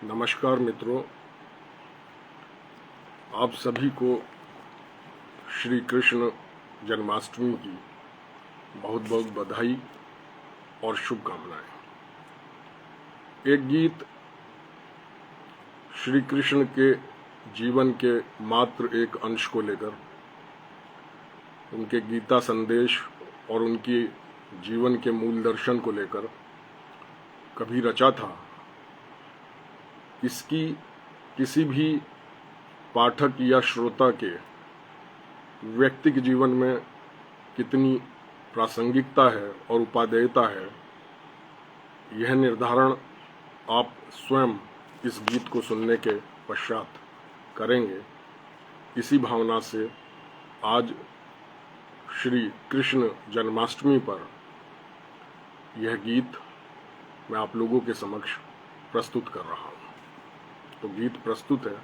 नमस्कार मित्रों, आप सभी को श्री कृष्ण जन्माष्टमी की बहुत बहुत बधाई और शुभकामनाएं। एक गीत श्री कृष्ण के जीवन के मात्र एक अंश को लेकर, उनके गीता संदेश और उनकी जीवन के मूल दर्शन को लेकर कभी रचा था। इसकी किसी भी पाठक या श्रोता के व्यक्तिगत जीवन में कितनी प्रासंगिकता है और उपादेयता है, यह निर्धारण आप स्वयं इस गीत को सुनने के पश्चात करेंगे। इसी भावना से आज श्री कृष्ण जन्माष्टमी पर यह गीत मैं आप लोगों के समक्ष प्रस्तुत कर रहा हूँ। तो गीत प्रस्तुत है।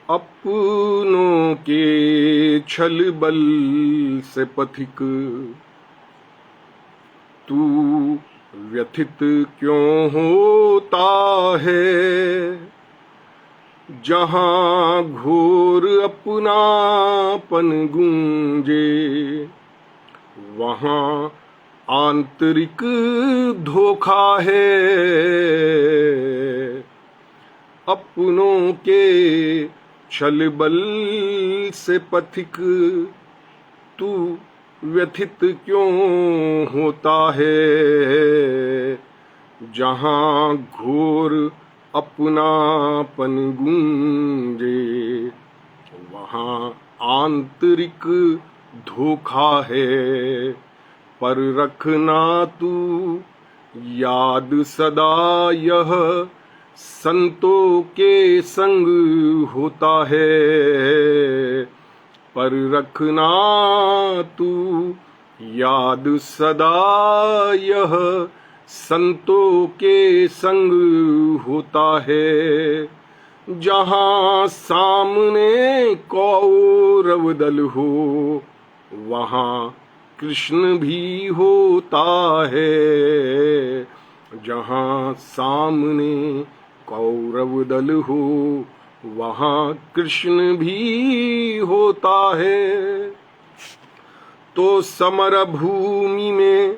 अपनों के छल बल से पथिक तू व्यथित क्यों होता है, जहां घोर अपनापन गूंजे वहां आंतरिक धोखा है। अपनों के छल बल से पथिक तू व्यथित क्यों होता है, जहां घोर अपनापन गूंजे वहां आंतरिक धोखा है। पर रखना तू याद सदा यह संतों के संग होता है। पर रखना तू याद सदा यह संतों के संग होता है। जहां सामने कौरव दल हो वहां कृष्ण भी होता है। जहां सामने कौरव दल हो वहां कृष्ण भी होता है। तो समर भूमि में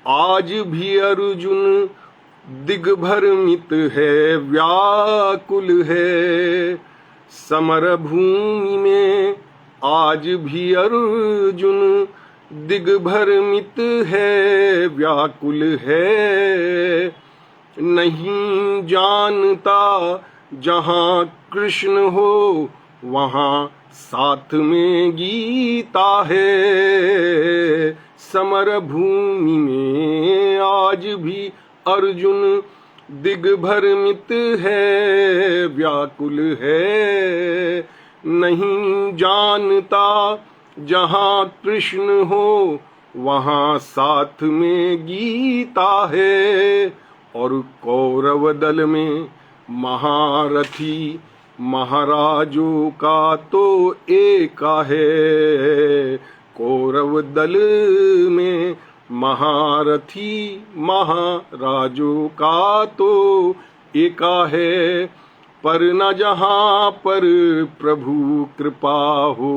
आज भी अर्जुन दिग्भ्रमित है, व्याकुल है। समर भूमि में आज भी अर्जुन दिग्भ्रमित है, व्याकुल है। नहीं जानता जहां कृष्ण हो वहां साथ में गीता है। समर भूमि में आज भी अर्जुन दिग्भ्रमित है, व्याकुल है। नहीं जानता जहां कृष्ण हो वहां साथ में गीता है। और कौरव दल में महारथी महाराजों का तो एक है। कौरव दल में महारथी महाराजों का तो एक है। पर न जहां पर प्रभु कृपा हो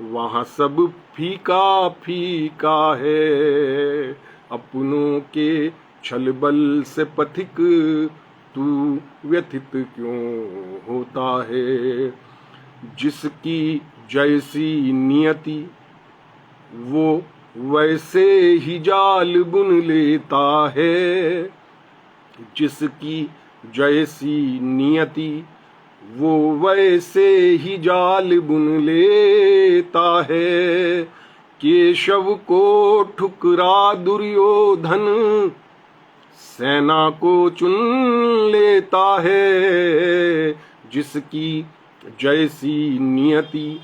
वहां सब फीका फीका है। अपनों के छल बल से पथिक तू व्यथित क्यों होता है। जिसकी जैसी नियति वो वैसे ही जाल बुन लेता है। जिसकी जैसी नियति वो वैसे ही जाल बुन लेता है। केशव को ठुकरा दुर्योधन सेना को चुन लेता है। जिसकी जैसी नियति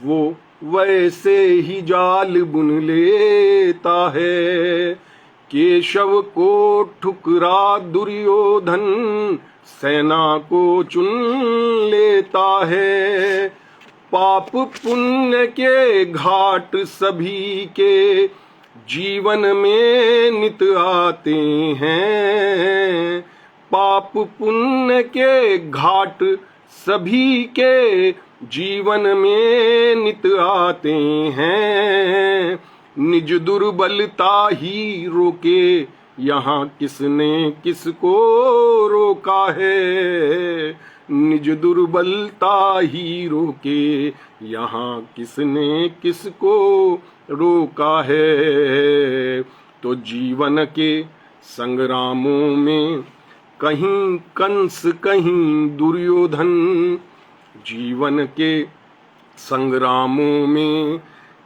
वो वैसे ही जाल बुन लेता है। केशव को ठुकरा दुर्योधन सेना को चुन लेता है। पाप पुण्य के घाट सभी के जीवन में नित आते हैं। पाप पुण्य के घाट सभी के जीवन में नित आते हैं। निज दुर्बलता ही रोके यहाँ किसने किसको रोका है। निज दुर्बलता ही रोके यहाँ किसने किसको रोका है। तो जीवन के संग्रामों में कहीं कंस कहीं दुर्योधन, जीवन के संग्रामों में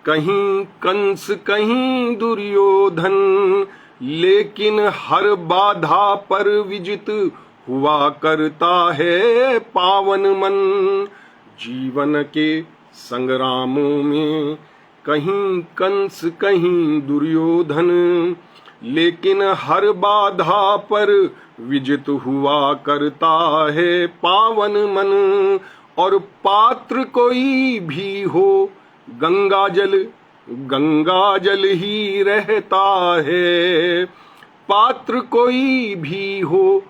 कहीं कंस कहीं दुर्योधन, लेकिन हर बाधा पर विजित हुआ करता है पावन मन। जीवन के संग्रामों में कहीं कंस कहीं दुर्योधन, लेकिन हर बाधा पर विजित हुआ करता है पावन मन। और पात्र कोई भी हो गंगा जल ही रहता है। पात्र कोई भी हो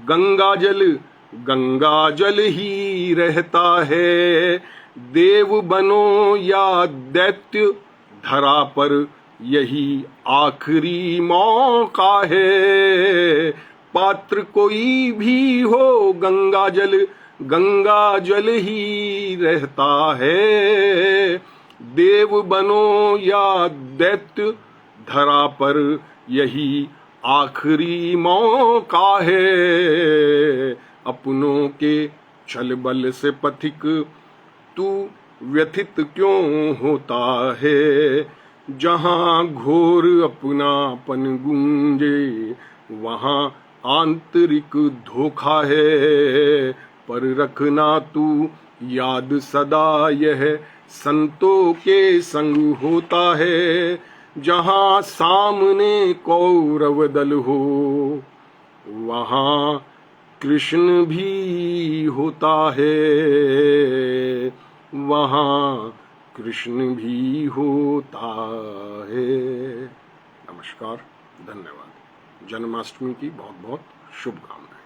गंगा जल ही रहता है। देव बनो या दैत्य धरा पर यही आखिरी मौका है। पात्र कोई भी हो गंगा जल ही रहता है। देव बनो या दैत्य धरा पर यही आखिरी मौका है। अपनों के छल बल से पथिक तू व्यथित क्यों होता है। जहाँ घोर अपनापन गूंजे वहाँ आंतरिक धोखा है। पर रखना तू याद सदा यह संतों के संग होता है। जहाँ सामने कौरव दल हो वहाँ कृष्ण भी होता है। वहाँ कृष्ण भी होता है। नमस्कार, धन्यवाद। जन्माष्टमी की बहुत बहुत शुभकामनाएं।